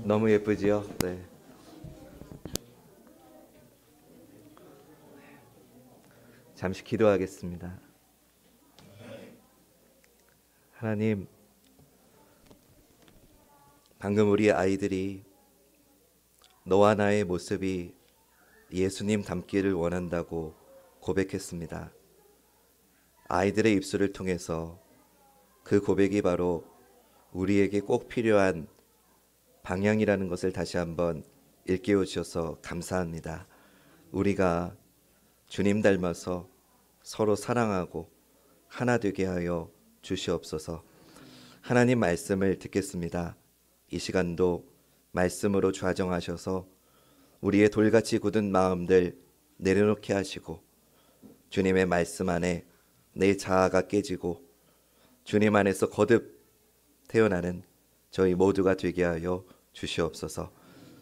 너무 예쁘지요? 네. 잠시 기도하겠습니다. 하나님, 방금 우리 아이들이 너와 나의 모습이 예수님 닮기를 원한다고 고백했습니다. 아이들의 입술을 통해서 그 고백이 바로 우리에게 꼭 필요한 방향이라는 것을 다시 한번 일깨워 주셔서 감사합니다. 우리가 주님 닮아서 서로 사랑하고 하나 되게 하여 주시옵소서. 하나님 말씀을 듣겠습니다. 이 시간도 말씀으로 좌정하셔서 우리의 돌같이 굳은 마음들 내려놓게 하시고 주님의 말씀 안에 내 자아가 깨지고 주님 안에서 거듭 태어나는 저희 모두가 되게 하여 주시옵소서.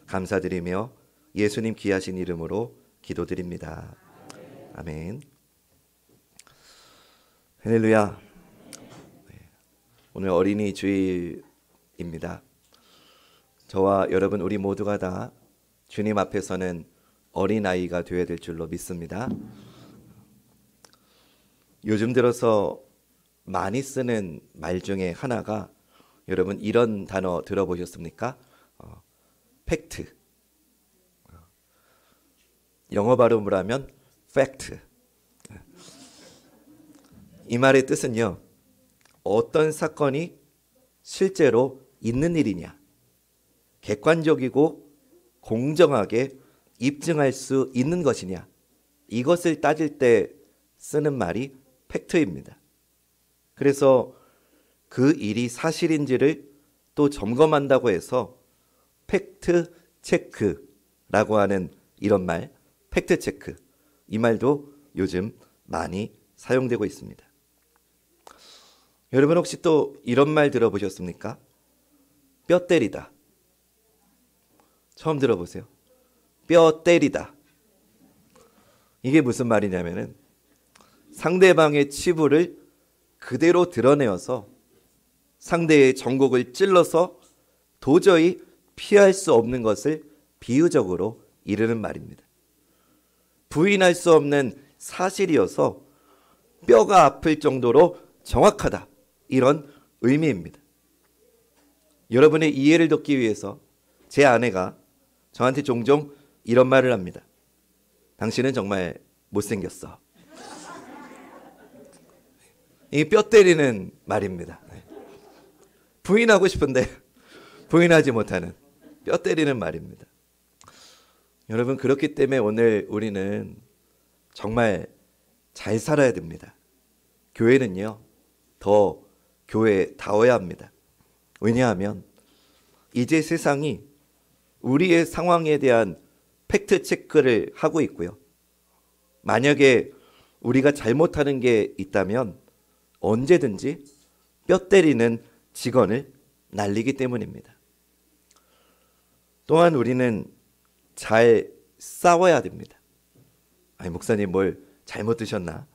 감사드리며 예수님 귀하신 이름으로 기도드립니다. 아멘. 할렐루야. 오늘 어린이 주일입니다. 저와 여러분 우리 모두가 다 주님 앞에서는 어린아이가 되어야 될 줄로 믿습니다. 요즘 들어서 많이 쓰는 말 중에 하나가 여러분 이런 단어 들어보셨습니까? 팩트. 영어 발음으로 하면 팩트. 이 말의 뜻은요, 어떤 사건이 실제로 있는 일이냐, 객관적이고 공정하게 입증할 수 있는 것이냐, 이것을 따질 때 쓰는 말이 팩트입니다. 그래서 그 일이 사실인지를 또 점검한다고 해서 팩트 체크라고 하는 이런 말, 팩트 체크, 이 말도 요즘 많이 사용되고 있습니다. 여러분 혹시 또 이런 말 들어보셨습니까? 뼈 때리다. 처음 들어보세요. 뼈 때리다. 이게 무슨 말이냐면은 상대방의 치부를 그대로 드러내어서 상대의 정곡을 찔러서 도저히 피할 수 없는 것을 비유적으로 이르는 말입니다. 부인할 수 없는 사실이어서 뼈가 아플 정도로 정확하다, 이런 의미입니다. 여러분의 이해를 돕기 위해서 제 아내가 저한테 종종 이런 말을 합니다. 당신은 정말 못생겼어. 이 뼈 때리는 말입니다. 부인하고 싶은데 부인하지 못하는 뼈 때리는 말입니다. 여러분, 그렇기 때문에 오늘 우리는 정말 잘 살아야 됩니다. 교회는요, 더 교회다워야 합니다. 왜냐하면 이제 세상이 우리의 상황에 대한 팩트 체크를 하고 있고요. 만약에 우리가 잘못하는 게 있다면 언제든지 뼈 때리는 직언을 날리기 때문입니다. 또한 우리는 잘 싸워야 됩니다. 아니, 목사님 뭘 잘못 드셨나?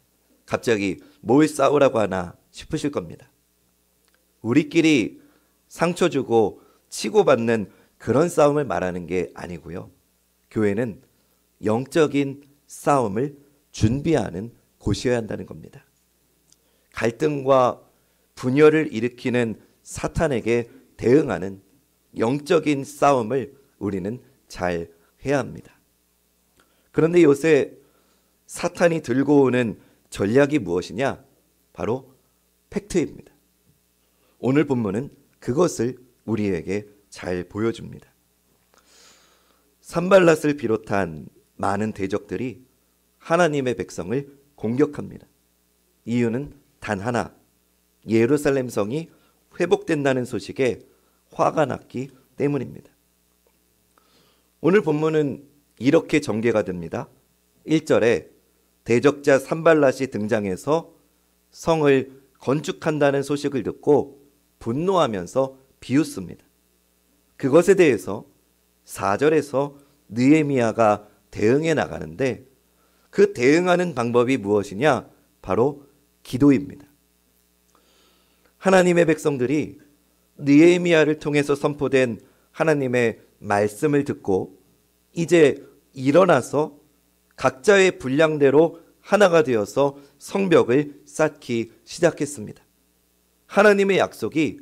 갑자기 뭘 싸우라고 하나 싶으실 겁니다. 우리끼리 상처 주고 치고받는 그런 싸움을 말하는 게 아니고요. 교회는 영적인 싸움을 준비하는 곳이어야 한다는 겁니다. 갈등과 분열을 일으키는 사탄에게 대응하는 영적인 싸움을 우리는 잘 해야 합니다. 그런데 요새 사탄이 들고 오는 전략이 무엇이냐? 바로 팩트입니다. 오늘 본문은 그것을 우리에게 잘 보여줍니다. 산발랏을 비롯한 많은 대적들이 하나님의 백성을 공격합니다. 이유는 단 하나, 예루살렘 성이 회복된다는 소식에 화가 났기 때문입니다. 오늘 본문은 이렇게 전개가 됩니다. 1절에 대적자 산발랏이 등장해서 성을 건축한다는 소식을 듣고 분노하면서 비웃습니다. 그것에 대해서 4절에서 느헤미야가 대응해 나가는데 그 대응하는 방법이 무엇이냐? 바로 기도입니다. 하나님의 백성들이 느헤미야를 통해서 선포된 하나님의 말씀을 듣고 이제 일어나서 각자의 분량대로 하나가 되어서 성벽을 쌓기 시작했습니다. 하나님의 약속이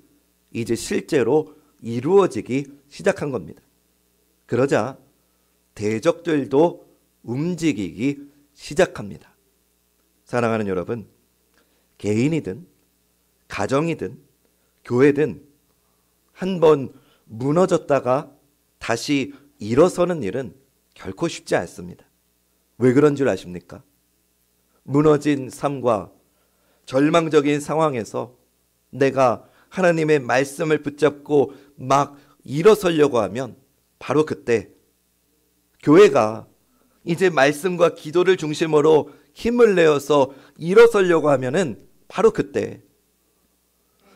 이제 실제로 이루어지기 시작한 겁니다. 그러자 대적들도 움직이기 시작합니다. 사랑하는 여러분, 개인이든 가정이든 교회든 한번 무너졌다가 다시 일어서는 일은 결코 쉽지 않습니다. 왜 그런 줄 아십니까? 무너진 삶과 절망적인 상황에서 내가 하나님의 말씀을 붙잡고 막 일어서려고 하면 바로 그때 교회가 이제 말씀과 기도를 중심으로 힘을 내어서 일어서려고 하면은 바로 그때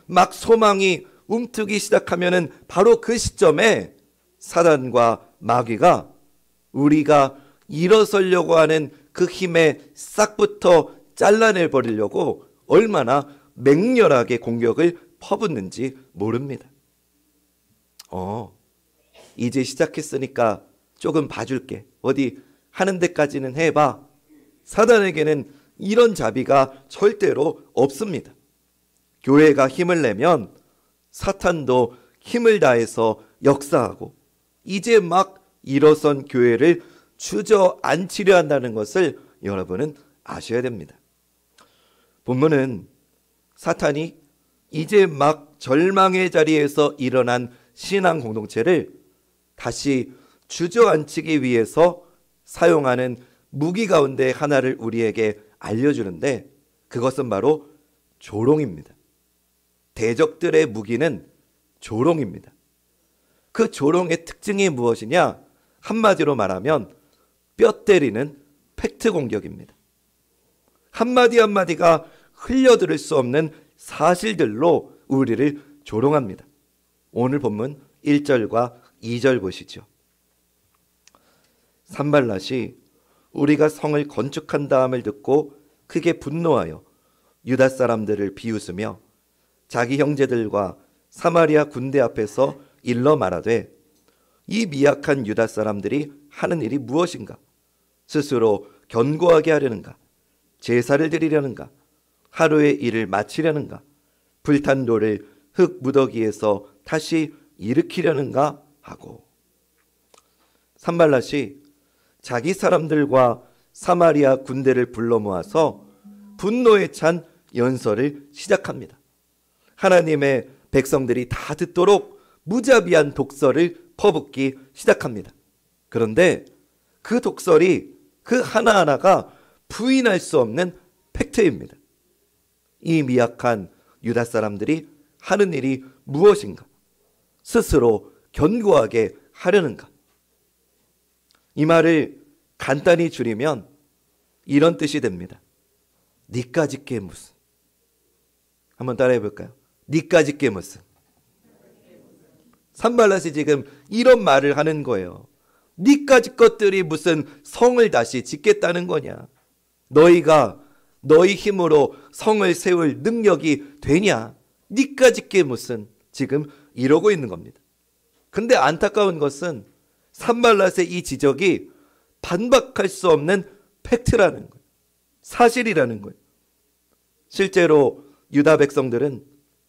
막 소망이 움트기 시작하면은 바로 그 시점에 사단과 마귀가 우리가 일어서려고 하는 그 힘에 싹부터 잘라내 버리려고 얼마나 맹렬하게 공격을 퍼붓는지 모릅니다. 이제 시작했으니까 조금 봐줄게. 어디 하는 데까지는 해봐. 사단에게는 이런 자비가 절대로 없습니다. 교회가 힘을 내면 사탄도 힘을 다해서 역사하고 이제 막 일어선 교회를 주저앉히려 한다는 것을 여러분은 아셔야 됩니다. 본문은 사탄이 이제 막 절망의 자리에서 일어난 신앙 공동체를 다시 주저앉히기 위해서 사용하는 무기 가운데 하나를 우리에게 알려주는데 그것은 바로 조롱입니다. 대적들의 무기는 조롱입니다. 그 조롱의 특징이 무엇이냐? 한마디로 말하면 뼈 때리는 팩트 공격입니다. 한마디 한마디가 흘려들을 수 없는 사실들로 우리를 조롱합니다. 오늘 본문 1절과 2절 보시죠. 산발랏이 우리가 성을 건축한 다음을 듣고 크게 분노하여 유다 사람들을 비웃으며 자기 형제들과 사마리아 군대 앞에서 일러 말하되 이 미약한 유다 사람들이 하는 일이 무엇인가? 스스로 견고하게 하려는가? 제사를 드리려는가? 하루의 일을 마치려는가? 불탄 돌을 흙 무더기에서 다시 일으키려는가? 하고 산발랏이 자기 사람들과 사마리아 군대를 불러 모아서 분노에 찬 연설을 시작합니다. 하나님의 백성들이 다 듣도록 무자비한 독설을 퍼붓기 시작합니다. 그런데 그 독설이 그 하나하나가 부인할 수 없는 팩트입니다. 이 미약한 유다 사람들이 하는 일이 무엇인가? 스스로 견고하게 하려는가? 이 말을 간단히 줄이면 이런 뜻이 됩니다. 니까짓 게 무슨? 한번 따라해 볼까요? 니까짓 게 무슨? 산발랏이 지금 이런 말을 하는 거예요. 니까짓 것들이 무슨 성을 다시 짓겠다는 거냐? 너희가 너희 힘으로 성을 세울 능력이 되냐? 니까짓 게 무슨? 지금 이러고 있는 겁니다. 근데 안타까운 것은 산발랏의 이 지적이 반박할 수 없는 팩트라는 거예요. 사실이라는 거예요. 실제로 유다 백성들은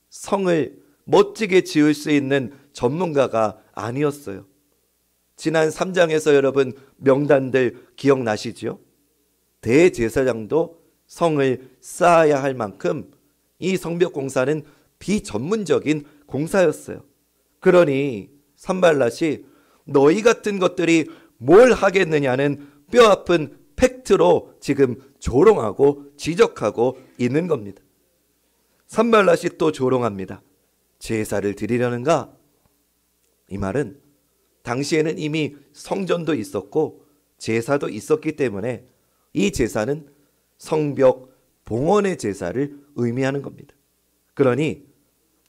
성을 멋지게 지을 수 있는 전문가가 아니었어요. 지난 3장에서 여러분 명단들 기억나시죠? 대제사장도 성을 쌓아야 할 만큼 이 성벽 공사는 비전문적인 공사였어요. 그러니 산발랏이 너희 같은 것들이 뭘 하겠느냐는 뼈아픈 팩트로 지금 조롱하고 지적하고 있는 겁니다. 산발랏이 또 조롱합니다. 제사를 드리려는가? 이 말은 당시에는 이미 성전도 있었고 제사도 있었기 때문에 이 제사는 성벽 봉헌의 제사를 의미하는 겁니다. 그러니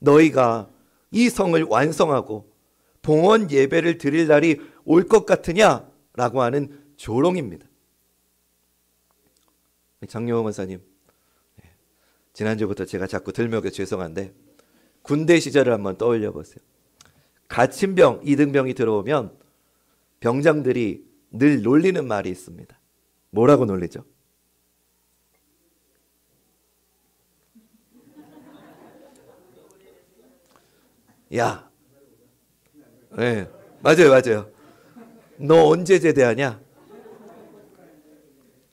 너희가 이 성을 완성하고 봉헌 예배를 드릴 날이 올 것 같으냐라고 하는 조롱입니다. 장용호 원사님, 지난주부터 제가 자꾸 들먹여 죄송한데 군대 시절을 한번 떠올려 보세요. 가침병, 이등병이 들어오면 병장들이 늘 놀리는 말이 있습니다. 뭐라고 놀리죠? 야, 네, 맞아요. 너 언제 제대하냐?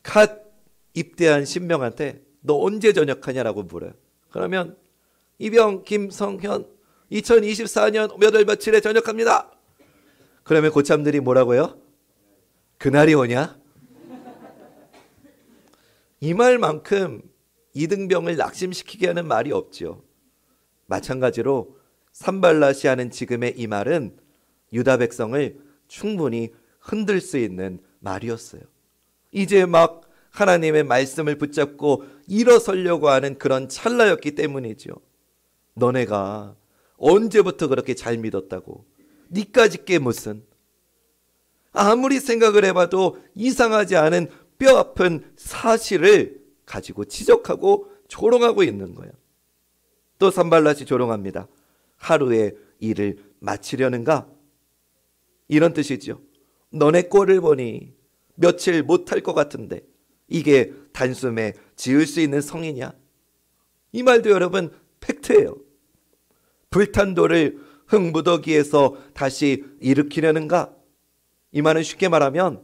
갓 입대한 신병한테 너 언제 전역하냐라고 물어요. 그러면 이병 김성현 2024년 몇 월 며칠에 전역합니다. 그러면 고참들이 뭐라고요? 그날이 오냐? 이 말만큼 이등병을 낙심시키게 하는 말이 없죠. 마찬가지로 산발랏이 하는 지금의 이 말은 유다 백성을 충분히 흔들 수 있는 말이었어요. 이제 막 하나님의 말씀을 붙잡고 일어서려고 하는 그런 찰나였기 때문이죠. 너네가 언제부터 그렇게 잘 믿었다고? 니까짓 게 무슨? 아무리 생각을 해봐도 이상하지 않은 뼈아픈 사실을 가지고 지적하고 조롱하고 있는 거예요. 또 산발랏이 조롱합니다. 하루에 일을 마치려는가? 이런 뜻이죠. 너네 꼴을 보니 며칠 못할 것 같은데 이게 단숨에 지을 수 있는 성이냐? 이 말도 여러분 팩트예요. 불탄 돌을 흙무더기에서 다시 일으키려는가? 이 말은 쉽게 말하면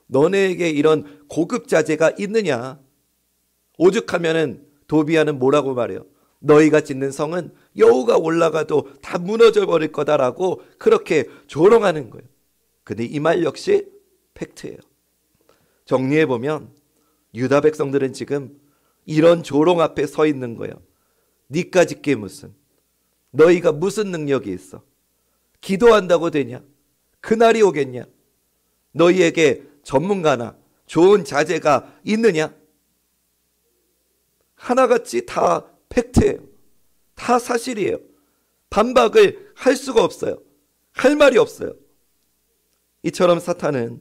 너네에게 이런 고급 자재가 있느냐? 오죽하면은 도비아는 뭐라고 말해요? 너희가 짓는 성은 여우가 올라가도 다 무너져 버릴 거다라고 그렇게 조롱하는 거예요. 근데 이 말 역시 팩트예요. 정리해보면 유다 백성들은 지금 이런 조롱 앞에 서 있는 거예요. 니까짓 게 무슨? 너희가 무슨 능력이 있어? 기도한다고 되냐? 그날이 오겠냐? 너희에게 전문가나 좋은 자재가 있느냐? 하나같이 다 팩트예요. 다 사실이에요. 반박을 할 수가 없어요. 할 말이 없어요. 이처럼 사탄은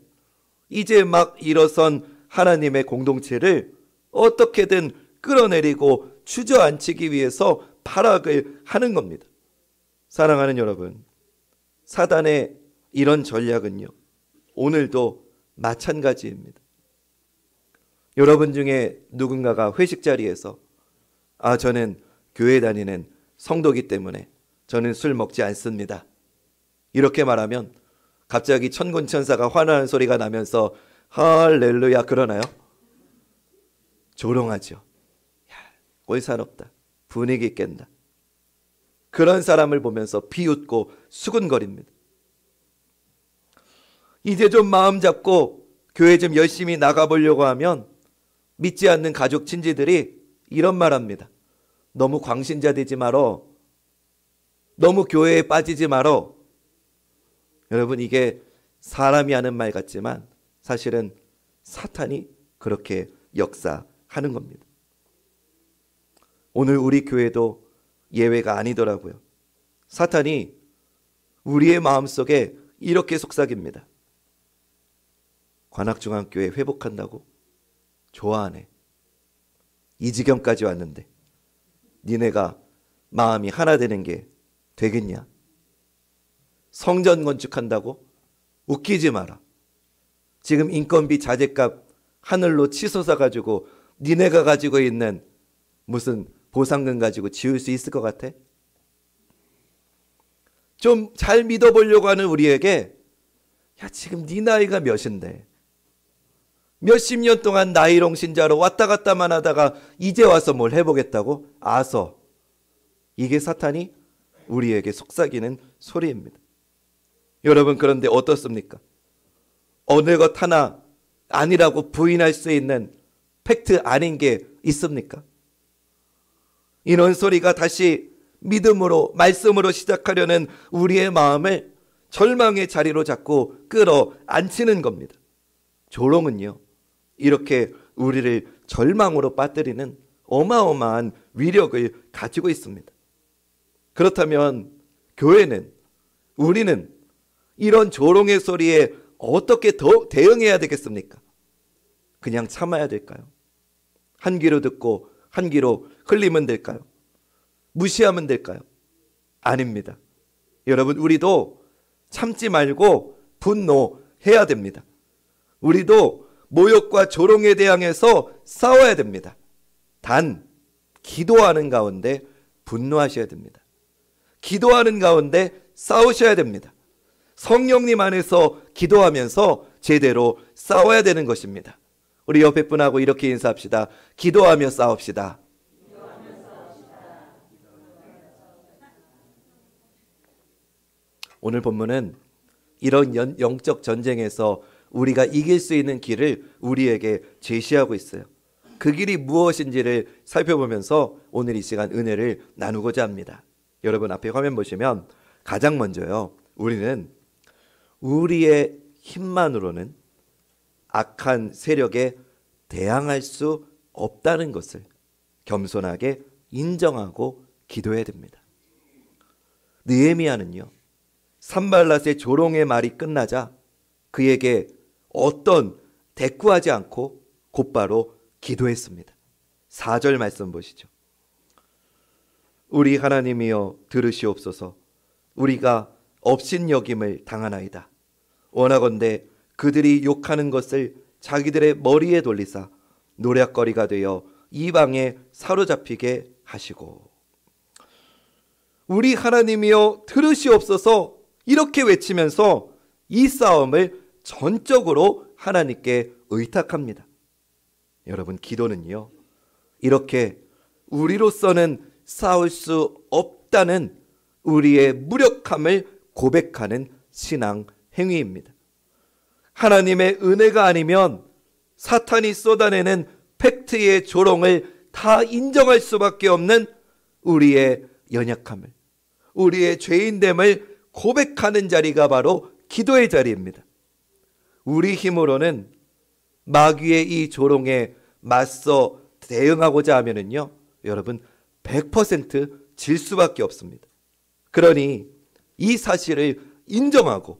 이제 막 일어선 하나님의 공동체를 어떻게든 끌어내리고 주저앉히기 위해서 발악을 하는 겁니다. 사랑하는 여러분, 사단의 이런 전략은요, 오늘도 마찬가지입니다. 여러분 중에 누군가가 회식 자리에서 저는 교회 다니는 성도기 때문에 저는 술 먹지 않습니다. 이렇게 말하면 갑자기 천군천사가 환호하는 소리가 나면서 할렐루야 그러나요? 조롱하죠. 야, 꼴사롭다. 분위기 깬다. 그런 사람을 보면서 비웃고 수군거립니다. 이제 좀 마음 잡고 교회 좀 열심히 나가보려고 하면 믿지 않는 가족 친지들이 이런 말합니다. 너무 광신자 되지 말어. 너무 교회에 빠지지 말어. 여러분, 이게 사람이 하는 말 같지만 사실은 사탄이 그렇게 역사하는 겁니다. 오늘 우리 교회도 예외가 아니더라고요. 사탄이 우리의 마음속에 이렇게 속삭입니다. 관악중앙교회 회복한다고? 좋아하네. 이 지경까지 왔는데 니네가 마음이 하나 되는 게 되겠냐? 성전 건축한다고? 웃기지 마라. 지금 인건비 자재값 하늘로 치솟아 가지고 니네가 가지고 있는 무슨 보상금 가지고 지을 수 있을 것 같아? 좀 잘 믿어보려고 하는 우리에게 야, 지금 네 나이가 몇인데 몇십 년 동안 나이롱 신자로 왔다 갔다만 하다가 이제 와서 뭘 해보겠다고? 이게 사탄이 우리에게 속삭이는 소리입니다. 여러분, 그런데 어떻습니까? 어느 것 하나 아니라고 부인할 수 있는 팩트 아닌 게 있습니까? 이런 소리가 다시 믿음으로 말씀으로 시작하려는 우리의 마음을 절망의 자리로 자꾸 끌어안치는 겁니다. 조롱은요, 이렇게 우리를 절망으로 빠뜨리는 어마어마한 위력을 가지고 있습니다. 그렇다면 교회는, 우리는 이런 조롱의 소리에 어떻게 더 대응해야 되겠습니까? 그냥 참아야 될까요? 한 귀로 듣고 한 귀로 흘리면 될까요? 무시하면 될까요? 아닙니다. 여러분, 우리도 참지 말고 분노해야 됩니다. 우리도 모욕과 조롱에 대항해서 싸워야 됩니다. 단 기도하는 가운데 분노하셔야 됩니다. 기도하는 가운데 싸우셔야 됩니다. 성령님 안에서 기도하면서 제대로 싸워야 되는 것입니다. 우리 옆에 분하고 이렇게 인사합시다. 기도하며 싸웁시다. 오늘 본문은 이런 영적 전쟁에서 우리가 이길 수 있는 길을 우리에게 제시하고 있어요. 그 길이 무엇인지를 살펴보면서 오늘 이 시간 은혜를 나누고자 합니다. 여러분 앞에 화면 보시면 가장 먼저요, 우리는 우리의 힘만으로는 악한 세력에 대항할 수 없다는 것을 겸손하게 인정하고 기도해야 됩니다. 느헤미야는요, 산발랏의 조롱의 말이 끝나자 그에게 어떤 대꾸하지 않고 곧바로 기도했습니다. 4절 말씀 보시죠. 우리 하나님이여 들으시옵소서. 우리가 업신여김을 당하나이다. 원하건대 그들이 욕하는 것을 자기들의 머리에 돌리사 노략거리가 되어 이방에 사로잡히게 하시고. 우리 하나님이여 들으시옵소서 이렇게 외치면서 이 싸움을 전적으로 하나님께 의탁합니다. 여러분, 기도는요, 이렇게 우리로서는 싸울 수 없다는 우리의 무력함을 고백하는 신앙 행위입니다. 하나님의 은혜가 아니면 사탄이 쏟아내는 팩트의 조롱을 다 인정할 수밖에 없는 우리의 연약함을, 우리의 죄인됨을 고백하는 자리가 바로 기도의 자리입니다. 우리 힘으로는 마귀의 이 조롱에 맞서 대응하고자 하면은요, 여러분 100% 질 수밖에 없습니다. 그러니 이 사실을 인정하고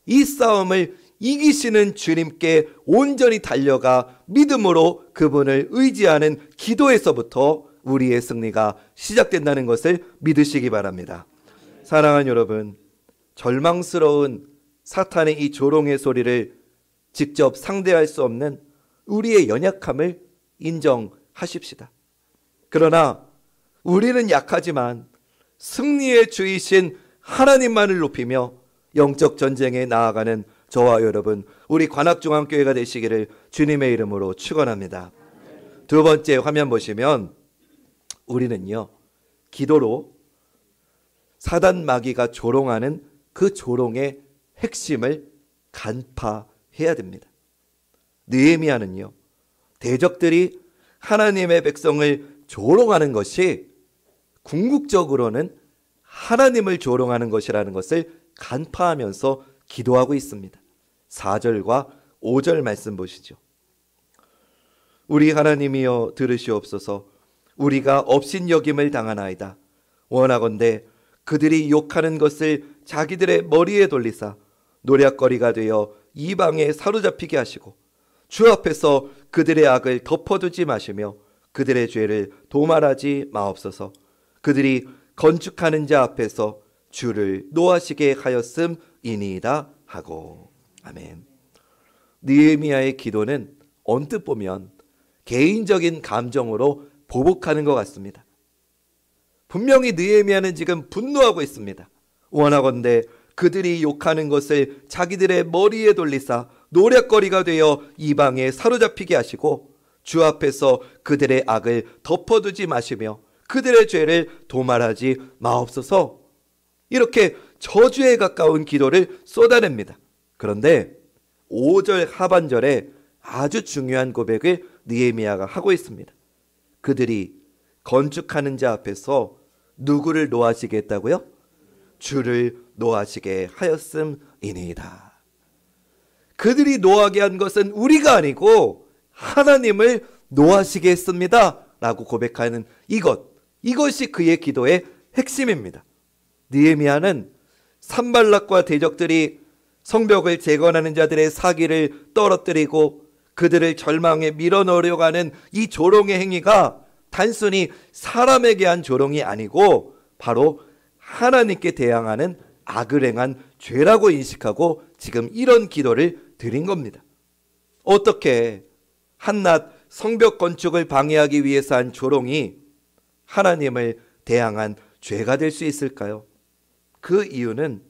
이 싸움을 이기시는 주님께 온전히 달려가 믿음으로 그분을 의지하는 기도에서부터 우리의 승리가 시작된다는 것을 믿으시기 바랍니다. 사랑하는 여러분, 절망스러운 사탄의 이 조롱의 소리를 직접 상대할 수 없는 우리의 연약함을 인정하십시다. 그러나 우리는 약하지만 승리의 주이신 하나님만을 높이며 영적 전쟁에 나아가는 저와 여러분, 우리 관악중앙교회가 되시기를 주님의 이름으로 축원합니다. 두 번째 화면 보시면 우리는요, 기도로 사단 마귀가 조롱하는 그 조롱의 핵심을 간파해야 됩니다. 느헤미야는요, 대적들이 하나님의 백성을 조롱하는 것이 궁극적으로는 하나님을 조롱하는 것이라는 것을 간파하면서 기도하고 있습니다. 4절과 5절 말씀 보시죠. 우리 하나님이여 들으시옵소서. 우리가 업신여김을 당하나이다. 원하건대 그들이 욕하는 것을 자기들의 머리에 돌리사 노략거리가 되어 이방에 사로잡히게 하시고 주 앞에서 그들의 악을 덮어두지 마시며 그들의 죄를 도말하지 마옵소서. 그들이 건축하는 자 앞에서 주를 노하시게 하였음이니이다 하고. 아멘. 느헤미야의 기도는 언뜻 보면 개인적인 감정으로 보복하는 것 같습니다. 분명히 느헤미야는 지금 분노하고 있습니다. 원하건대 그들이 욕하는 것을 자기들의 머리에 돌리사 노략거리가 되어 이방에 사로잡히게 하시고 주 앞에서 그들의 악을 덮어두지 마시며 그들의 죄를 도말하지 마옵소서. 이렇게 저주에 가까운 기도를 쏟아냅니다. 그런데 5절 하반절에 아주 중요한 고백을 느헤미야가 하고 있습니다. 그들이 건축하는 자 앞에서 누구를 노하시게 했다고요? 주를 노하시게 하였음이니이다. 그들이 노하게 한 것은 우리가 아니고 하나님을 노하시게 했습니다 라고 고백하는 이것이 그의 기도의 핵심입니다. 느헤미야는 산발락과 대적들이 성벽을 재건하는 자들의 사기를 떨어뜨리고 그들을 절망에 밀어넣으려고 하는 이 조롱의 행위가 단순히 사람에게 한 조롱이 아니고 바로 하나님께 대항하는 악을 행한 죄라고 인식하고 지금 이런 기도를 드린 겁니다. 어떻게 한낱 성벽 건축을 방해하기 위해서 한 조롱이 하나님을 대항한 죄가 될 수 있을까요? 그 이유는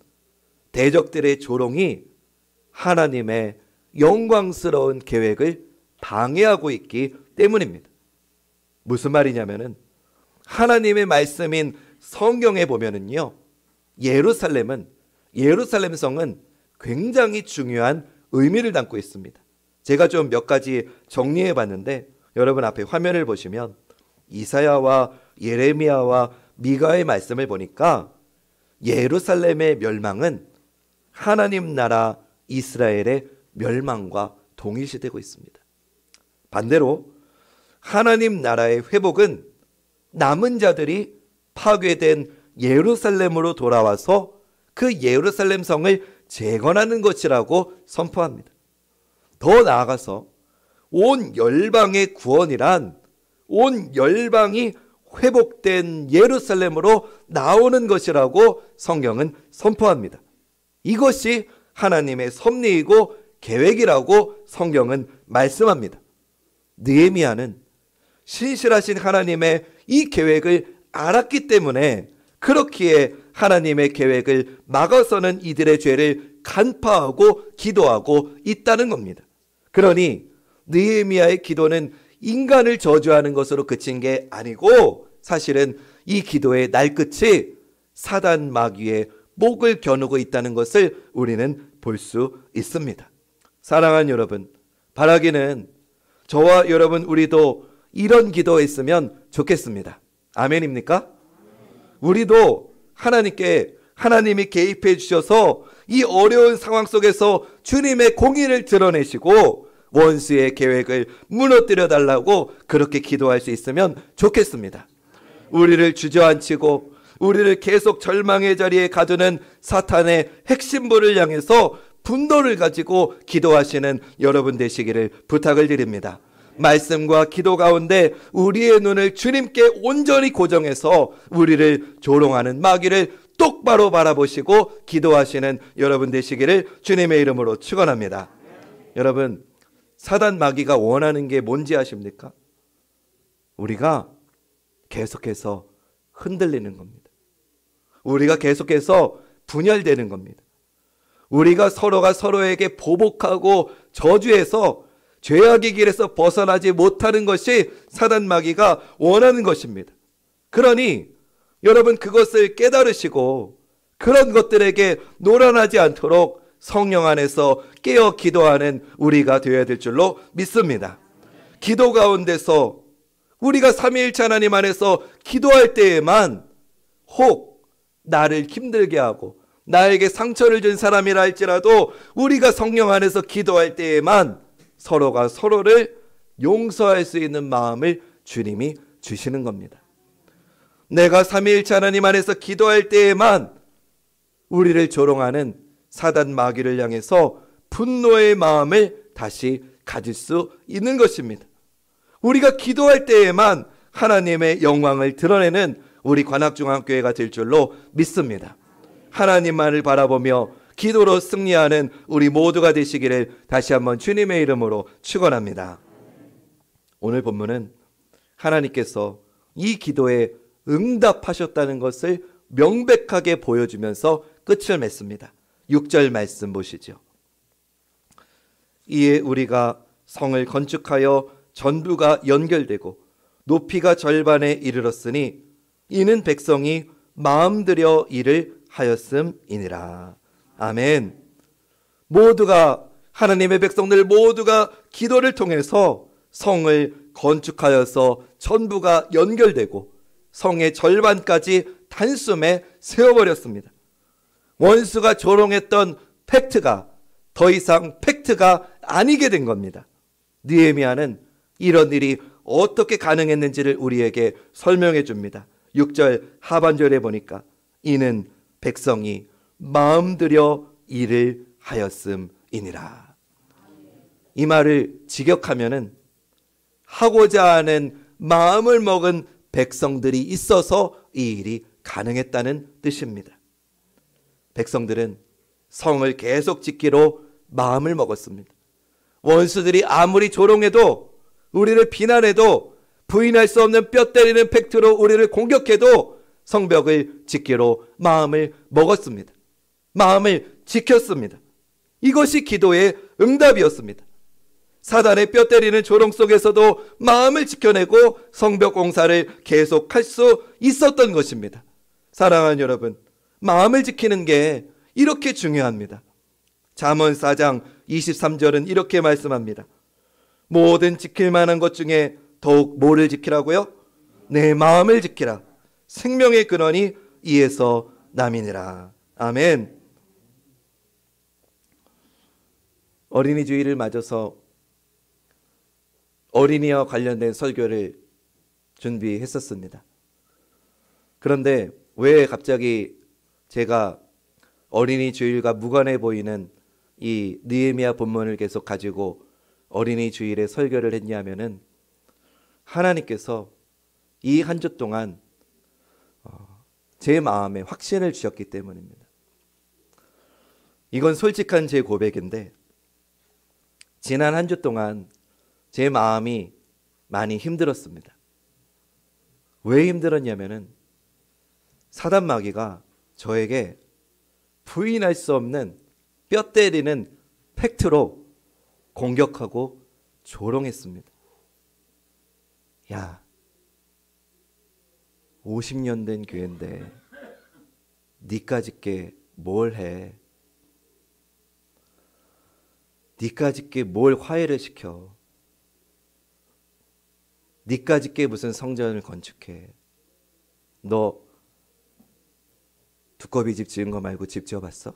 대적들의 조롱이 하나님의 영광스러운 계획을 방해하고 있기 때문입니다. 무슨 말이냐면은 하나님의 말씀인 성경에 보면은요, 예루살렘 성은 굉장히 중요한 의미를 담고 있습니다. 제가 좀 몇 가지 정리해 봤는데 여러분 앞에 화면을 보시면 이사야와 예레미야와 미가의 말씀을 보니까 예루살렘의 멸망은 하나님 나라 이스라엘의 멸망과 동일시되고 있습니다. 반대로 하나님 나라의 회복은 남은 자들이 파괴된 예루살렘으로 돌아와서 그 예루살렘 성을 재건하는 것이라고 선포합니다. 더 나아가서 온 열방의 구원이란 온 열방이 회복된 예루살렘으로 나오는 것이라고 성경은 선포합니다. 이것이 하나님의 섭리이고 계획이라고 성경은 말씀합니다. 느헤미야는 신실하신 하나님의 이 계획을 알았기 때문에 그렇기에 하나님의 계획을 막아서는 이들의 죄를 간파하고 기도하고 있다는 겁니다. 그러니 느헤미야의 기도는 인간을 저주하는 것으로 그친 게 아니고 사실은 이 기도의 날끝이 사단 마귀의 목을 겨누고 있다는 것을 우리는 볼 수 있습니다. 사랑하는 여러분, 바라기는 저와 여러분 우리도 이런 기도했으면 좋겠습니다. 아멘입니까? 우리도 하나님이 개입해 주셔서 이 어려운 상황 속에서 주님의 공의를 드러내시고 원수의 계획을 무너뜨려 달라고 그렇게 기도할 수 있으면 좋겠습니다. 우리를 주저앉히고 우리를 계속 절망의 자리에 가두는 사탄의 핵심부를 향해서 분노를 가지고 기도하시는 여러분 되시기를 부탁을 드립니다. 말씀과 기도 가운데 우리의 눈을 주님께 온전히 고정해서 우리를 조롱하는 마귀를 똑바로 바라보시고 기도하시는 여러분 되시기를 주님의 이름으로 축원합니다. 여러분, 사단 마귀가 원하는 게 뭔지 아십니까? 우리가 계속해서 흔들리는 겁니다. 우리가 계속해서 분열되는 겁니다. 우리가 서로가 서로에게 보복하고 저주해서 죄악의 길에서 벗어나지 못하는 것이 사단 마귀가 원하는 것입니다. 그러니 여러분 그것을 깨달으시고 그런 것들에게 노란하지 않도록 성령 안에서 깨어 기도하는 우리가 되어야 될 줄로 믿습니다. 기도 가운데서 우리가 삼위일체 하나님 안에서 기도할 때에만 혹 나를 힘들게 하고 나에게 상처를 준 사람이라 할지라도 우리가 성령 안에서 기도할 때에만 서로가 서로를 용서할 수 있는 마음을 주님이 주시는 겁니다. 내가 삼위일체 하나님 안에서 기도할 때에만 우리를 조롱하는 사단 마귀를 향해서 분노의 마음을 다시 가질 수 있는 것입니다. 우리가 기도할 때에만 하나님의 영광을 드러내는 우리 관악중앙교회가 될 줄로 믿습니다. 하나님만을 바라보며 기도로 승리하는 우리 모두가 되시기를 다시 한번 주님의 이름으로 축원합니다. 오늘 본문은 하나님께서 이 기도에 응답하셨다는 것을 명백하게 보여주면서 끝을 맺습니다. 6절 말씀 보시죠. 이에 우리가 성을 건축하여 전부가 연결되고 높이가 절반에 이르렀으니 이는 백성이 마음들여 일을 하였음이니라. 아멘. 모두가 하나님의 백성들 모두가 기도를 통해서 성을 건축하여서 전부가 연결되고 성의 절반까지 단숨에 세워버렸습니다. 원수가 조롱했던 팩트가 더 이상 팩트가 아니게 된 겁니다. 느헤미야는 이런 일이 어떻게 가능했는지를 우리에게 설명해 줍니다. 6절 하반절에 보니까 이는 백성이 마음들여 일을 하였음이니라. 이 말을 직역하면은 하고자 하는 마음을 먹은 백성들이 있어서 이 일이 가능했다는 뜻입니다. 백성들은 성을 계속 짓기로 마음을 먹었습니다. 원수들이 아무리 조롱해도, 우리를 비난해도, 부인할 수 없는 뼈 때리는 팩트로 우리를 공격해도 성벽을 짓기로 마음을 먹었습니다. 마음을 지켰습니다. 이것이 기도의 응답이었습니다. 사단의 뼈 때리는 조롱 속에서도 마음을 지켜내고 성벽 공사를 계속할 수 있었던 것입니다. 사랑하는 여러분, 마음을 지키는 게 이렇게 중요합니다. 잠언 4장 23절은 이렇게 말씀합니다. 모든 지킬 만한 것 중에 더욱 뭐를 지키라고요? 내 마음을 지키라. 생명의 근원이 이에서 남이니라. 아멘. 어린이 주일을 맞아서 어린이와 관련된 설교를 준비했었습니다. 그런데 왜 갑자기 제가 어린이 주일과 무관해 보이는 이 느헤미야 본문을 계속 가지고 어린이 주일에 설교를 했냐면은, 하나님께서 이 한 주 동안 제 마음에 확신을 주셨기 때문입니다. 이건 솔직한 제 고백인데, 지난 한 주 동안 제 마음이 많이 힘들었습니다. 왜 힘들었냐면은, 사단 마귀가 저에게 부인할 수 없는 뼈 때리는 팩트로 공격하고 조롱했습니다. 야, 50년 된 교회인데 니까짓게 뭘 해? 니까짓게 뭘 화해를 시켜? 니까짓게 무슨 성전을 건축해? 너 두꺼비 집 지은 거 말고 집 지어봤어?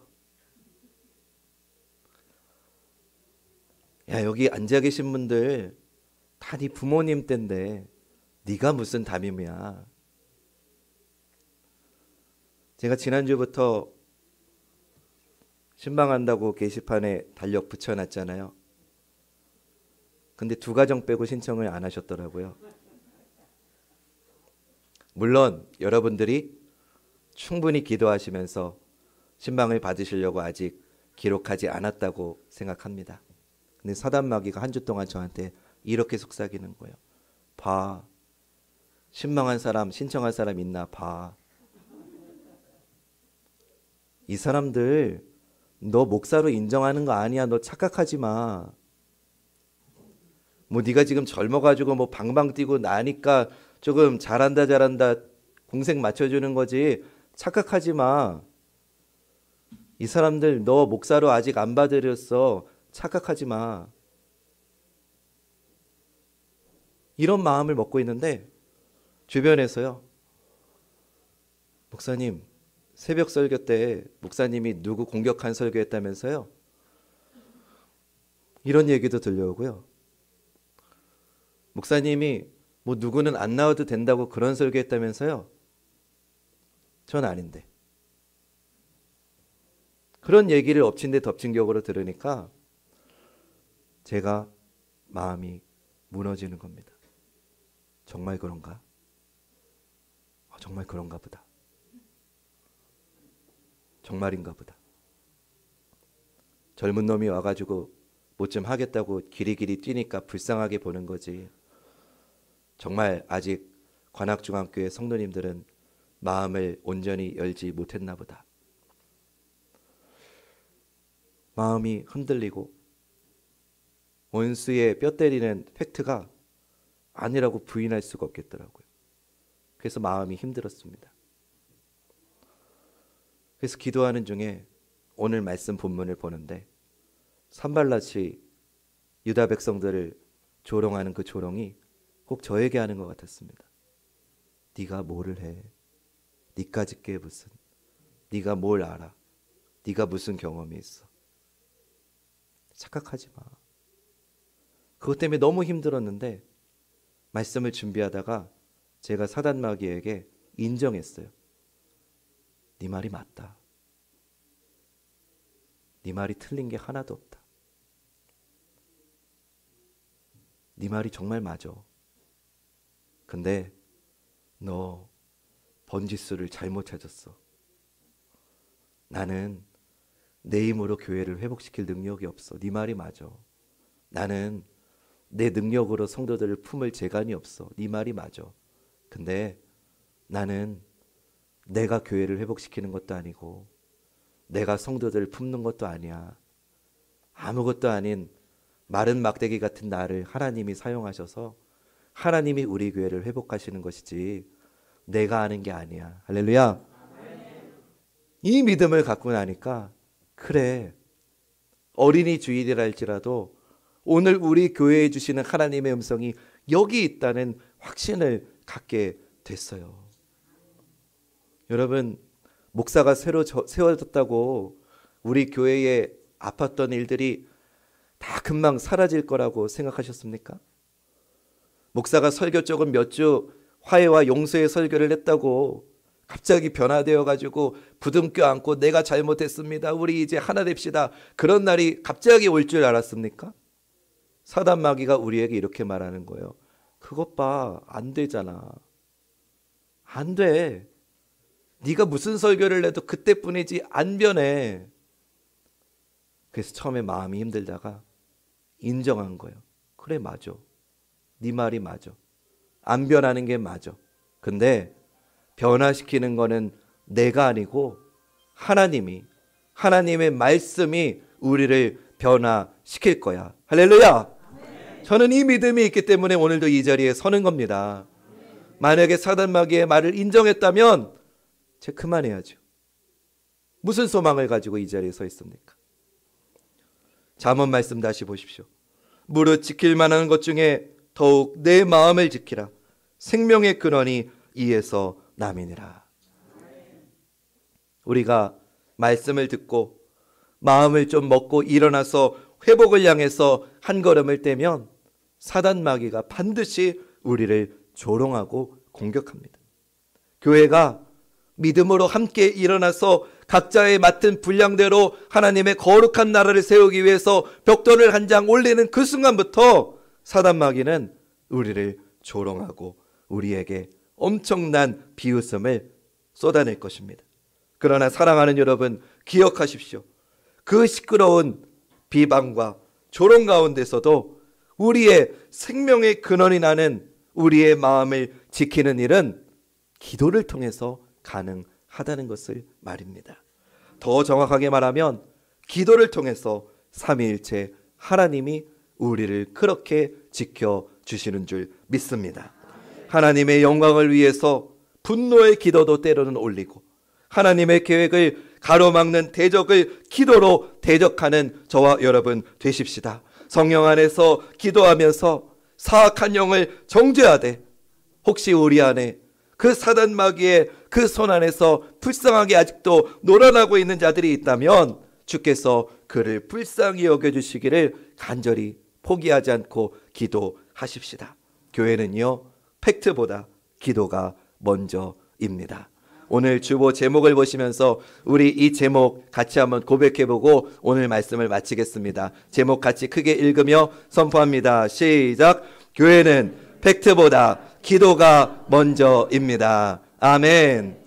야, 여기 앉아 계신 분들 다 네 부모님 땐데 네가 무슨 담임이야? 제가 지난주부터 신방한다고 게시판에 달력 붙여놨잖아요. 근데 2가정 빼고 신청을 안 하셨더라고요. 물론 여러분들이 충분히 기도하시면서 신방을 받으시려고 아직 기록하지 않았다고 생각합니다. 근데 사단 마귀가 한 주 동안 저한테 이렇게 속삭이는 거예요. 봐, 신방한 사람, 신청한 사람 있나 봐. 이 사람들 너 목사로 인정하는 거 아니야. 너 착각하지 마. 뭐 네가 지금 젊어가지고 뭐 방방 뛰고 나니까 조금 잘한다 공색 맞춰주는 거지. 착각하지 마. 이 사람들 너 목사로 아직 안 받으렸어. 착각하지 마. 이런 마음을 먹고 있는데 주변에서요, 목사님 새벽 설교 때 목사님이 누구 공격한 설교했다면서요? 이런 얘기도 들려오고요. 목사님이 뭐 누구는 안 나와도 된다고 그런 설교했다면서요? 전 아닌데. 그런 얘기를 엎친 데 덮친 격으로 들으니까 제가 마음이 무너지는 겁니다. 정말 그런가? 정말 그런가 보다. 정말인가 보다. 젊은 놈이 와가지고 뭐 좀 하겠다고 기리기리 뛰니까 불쌍하게 보는 거지. 정말 아직 관악중앙교회 성도님들은 마음을 온전히 열지 못했나 보다. 마음이 흔들리고 원수의 뼈 때리는 팩트가 아니라고 부인할 수가 없겠더라고요. 그래서 마음이 힘들었습니다. 그래서 기도하는 중에 오늘 말씀 본문을 보는데 산발랏이 유다 백성들을 조롱하는 그 조롱이 꼭 저에게 하는 것 같았습니다. 네가 뭐를 해? 니까짓게 무슨? 네가 뭘 알아? 네가 무슨 경험이 있어? 착각하지 마. 그것 때문에 너무 힘들었는데 말씀을 준비하다가 제가 사단 마귀에게 인정했어요. 네 말이 맞다. 네 말이 틀린 게 하나도 없다. 네 말이 정말 맞아. 근데 너 번지수를 잘못 찾았어. 나는 내 힘으로 교회를 회복시킬 능력이 없어. 네 말이 맞아. 나는 내 능력으로 성도들을 품을 재간이 없어. 네 말이 맞아. 근데 나는 내가 교회를 회복시키는 것도 아니고 내가 성도들을 품는 것도 아니야. 아무것도 아닌 마른 막대기 같은 나를 하나님이 사용하셔서 하나님이 우리 교회를 회복하시는 것이지 내가 하는 게 아니야. 할렐루야. 이 믿음을 갖고 나니까 그래, 어린이 주일이라 할지라도 오늘 우리 교회에 주시는 하나님의 음성이 여기 있다는 확신을 갖게 됐어요. 여러분, 목사가 새로 세워졌다고 우리 교회에 아팠던 일들이 다 금방 사라질 거라고 생각하셨습니까? 목사가 설교 쪽은 몇 주 화해와 용서의 설교를 했다고 갑자기 변화되어 가지고 부둥켜 안고 내가 잘못했습니다, 우리 이제 하나 됩시다, 그런 날이 갑자기 올 줄 알았습니까? 사단 마귀가 우리에게 이렇게 말하는 거예요. 그것 봐, 안 되잖아. 안 돼. 네가 무슨 설교를 해도 그때뿐이지 안 변해. 그래서 처음에 마음이 힘들다가 인정한 거예요. 그래, 맞아. 네 말이 맞아. 안 변하는 게 맞아. 근데 변화시키는 거는 내가 아니고 하나님이, 하나님의 말씀이 우리를 변화시킬 거야. 할렐루야. 저는 이 믿음이 있기 때문에 오늘도 이 자리에 서는 겁니다. 만약에 사단 마귀의 말을 인정했다면 제 그만해야죠. 무슨 소망을 가지고 이 자리에 서 있습니까? 잠언 말씀 다시 보십시오. 무릇 지킬 만한 것 중에 더욱 내 마음을 지키라. 생명의 근원이 이에서 남이니라. 우리가 말씀을 듣고 마음을 좀 먹고 일어나서 회복을 향해서 한 걸음을 떼면 사단 마귀가 반드시 우리를 조롱하고 공격합니다. 교회가 믿음으로 함께 일어나서 각자의 맡은 분량대로 하나님의 거룩한 나라를 세우기 위해서 벽돌을 한 장 올리는 그 순간부터 사단 마귀는 우리를 조롱하고 우리에게 엄청난 비웃음을 쏟아낼 것입니다. 그러나 사랑하는 여러분, 기억하십시오. 그 시끄러운 비방과 조롱 가운데서도 우리의 생명의 근원이 나는 우리의 마음을 지키는 일은 기도를 통해서 가능하다는 것을 말입니다. 더 정확하게 말하면 기도를 통해서 삼위일체 하나님이 우리를 그렇게 지켜주시는 줄 믿습니다. 하나님의 영광을 위해서 분노의 기도도 때로는 올리고 하나님의 계획을 가로막는 대적을 기도로 대적하는 저와 여러분 되십시다. 성령 안에서 기도하면서 사악한 영을 정죄하되 혹시 우리 안에 그 사단 마귀의 그 손 안에서 불쌍하게 아직도 놀아나고 있는 자들이 있다면 주께서 그를 불쌍히 여겨주시기를 간절히 포기하지 않고 기도하십시다. 교회는요, 팩트보다 기도가 먼저입니다. 오늘 주보 제목을 보시면서 우리 이 제목 같이 한번 고백해보고 오늘 말씀을 마치겠습니다. 제목 같이 크게 읽으며 선포합니다. 시작. 교회는 팩트보다 기도가 먼저입니다. 아멘.